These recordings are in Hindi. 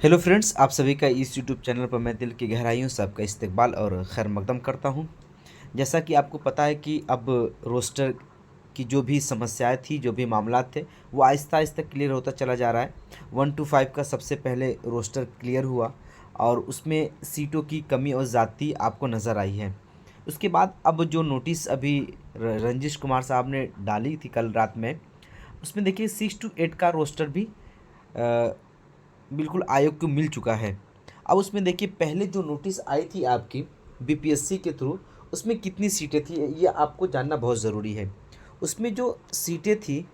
हेलो फ्रेंड्स, आप सभी का इस यूट्यूब चैनल पर मैं दिल की गहराइयों से आपका इस्तकबाल और खैर मकदम करता हूं। जैसा कि आपको पता है कि अब रोस्टर की जो भी समस्याएं थी, जो भी मामला थे, वो आहिस्ता आहिस्ता क्लियर होता चला जा रहा है। 1 to 5 का सबसे पहले रोस्टर क्लियर हुआ और उसमें सीटों की कमी और ज़्यादती आपको नज़र आई है। उसके बाद अब जो नोटिस अभी रंजिश कुमार साहब ने डाली थी कल रात में, उसमें देखिए 6 to 8 का रोस्टर भी बिल्कुल आयोग को मिल चुका है। अब उसमें देखिए पहले जो नोटिस आई थी आपकी बीपीएससी के थ्रू, उसमें कितनी सीटें थी ये आपको जानना बहुत ज़रूरी है। उसमें जो सीटें थी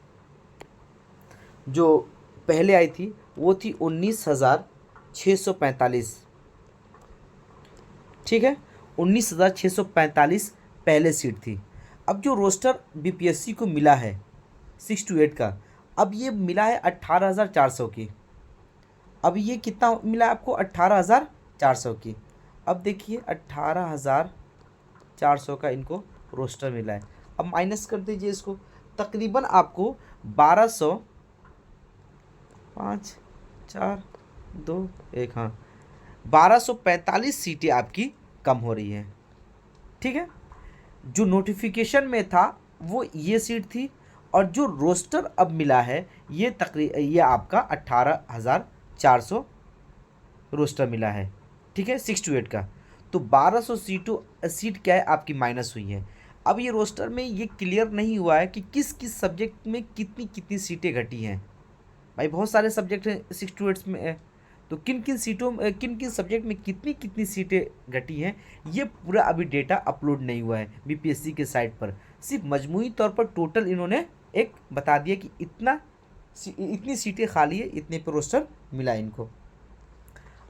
जो पहले आई थी वो थी 19,645। ठीक है, 19,645 पहले सीट थी। अब जो रोस्टर बीपीएससी को मिला है 6 to 8 का, अब ये मिला है 18,400 की। अब ये कितना मिला आपको? 18,400 की। अब देखिए 18,400 का इनको रोस्टर मिला है। अब माइनस कर दीजिए इसको, तकरीबन आपको 1200, 5, 4, 2, 1, हाँ, 1245 सीटें आपकी कम हो रही हैं। ठीक है, जो नोटिफिकेशन में था वो ये सीट थी और जो रोस्टर अब मिला है ये आपका 18,400 रोस्टर मिला है। ठीक है, 6 to 8 का। तो 1200 सीट क्या है आपकी माइनस हुई है। अब ये रोस्टर में ये क्लियर नहीं हुआ है कि किस किस सब्जेक्ट में कितनी कितनी सीटें घटी हैं। भाई बहुत सारे सब्जेक्ट हैं 6 to 8 में है, तो किन किन सीटों किन किन सब्जेक्ट में कितनी कितनी सीटें घटी हैं, ये पूरा अभी डेटा अपलोड नहीं हुआ है बीपीएससी के साइट पर। सिर्फ मजमूई तौर पर टोटल इन्होंने एक बता दिया कि इतनी सीटें खाली है, इतने पे रोस्टर मिला इनको।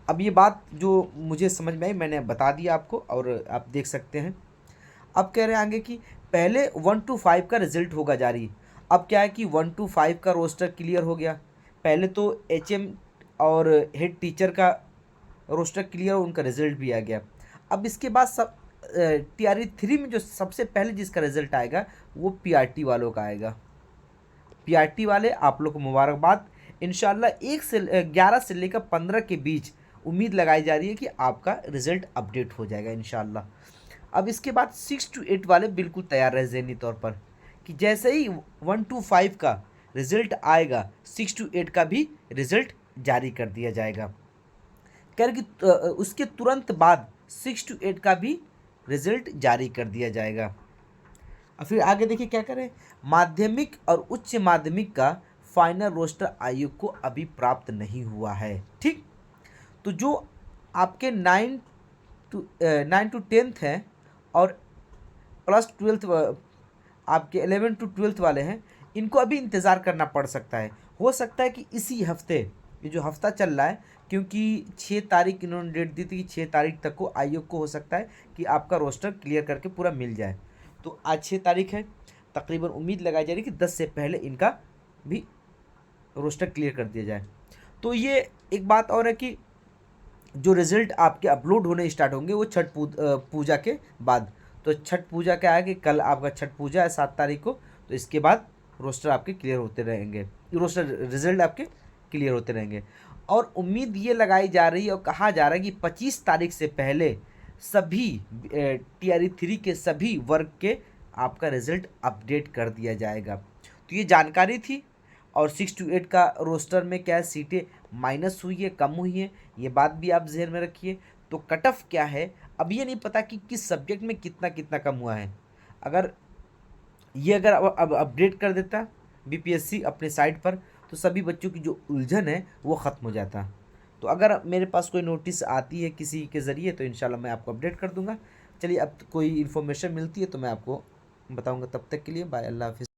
अब ये बात जो मुझे समझ में आई मैंने बता दिया आपको और आप देख सकते हैं। अब कह रहे हैं आगे कि पहले 1 to 5 का रिजल्ट होगा जारी। अब क्या है कि 1 to 5 का रोस्टर क्लियर हो गया। पहले तो एचएम और हेड टीचर का रोस्टर क्लियर, उनका रिजल्ट भी आ गया। अब इसके बाद सब TRE 3 में जो सबसे पहले जिसका रिजल्ट आएगा वो पीआरटी वालों का आएगा। पीआरटी वाले आप लोग को मुबारकबाद। इंशाल्लाह 11 से लेकर 15 के बीच उम्मीद लगाई जा रही है कि आपका रिजल्ट अपडेट हो जाएगा इंशाल्लाह। अब इसके बाद 6 to 8 वाले बिल्कुल तैयार रहे ज़हनी तौर पर कि जैसे ही 1 to 5 का रिज़ल्ट आएगा 6 to 8 का भी रिज़ल्ट जारी कर दिया जाएगा। कह रहे कि उसके तुरंत बाद 6 to 8 का भी रिज़ल्ट जारी कर दिया जाएगा। और फिर आगे देखिए क्या करें, माध्यमिक और उच्च माध्यमिक का फाइनल रोस्टर आयोग को अभी प्राप्त नहीं हुआ है। ठीक, तो जो आपके 9 to 10 हैं और +12 आपके 11 to 12 वाले हैं, इनको अभी इंतज़ार करना पड़ सकता है। हो सकता है कि इसी हफ्ते, ये जो हफ्ता चल रहा है, क्योंकि 6 तारीख इन्होंने डेट दी थी कि 6 तारीख तक को आयोग को हो सकता है कि आपका रोस्टर क्लियर करके पूरा मिल जाए। तो आज 6 तारीख है, तकरीबन उम्मीद लगाई जा रही है कि 10 से पहले इनका भी रोस्टर क्लियर कर दिया जाए। तो ये एक बात और है कि जो रिज़ल्ट आपके अपलोड होने स्टार्ट होंगे वो छठ पूजा के बाद। तो छठ पूजा क्या है कि कल आपका छठ पूजा है 7 तारीख को, तो इसके बाद रोस्टर आपके क्लियर होते रहेंगे, रोस्टर रिज़ल्ट आपके क्लियर होते रहेंगे। और उम्मीद ये लगाई जा रही है और कहा जा रहा है कि 25 तारीख से पहले सभी TRE 3 के सभी वर्ग के आपका रिज़ल्ट अपडेट कर दिया जाएगा। तो ये जानकारी थी। और 6 to 8 का रोस्टर में क्या है, सीटें माइनस हुई है, कम हुई हैं, ये बात भी आप जहन में रखिए। तो कट ऑफ क्या है, अब ये नहीं पता कि किस सब्जेक्ट में कितना कितना कम हुआ है। अगर अब अपडेट कर देता बीपीएससी अपने साइट पर, तो सभी बच्चों की जो उलझन है वो ख़त्म हो जाता। तो अगर मेरे पास कोई नोटिस आती है किसी के ज़रिए तो इंशाल्लाह मैं आपको अपडेट कर दूंगा। चलिए, अब कोई इन्फॉर्मेशन मिलती है तो मैं आपको बताऊंगा। तब तक के लिए बाय, अल्लाह हाफिज़।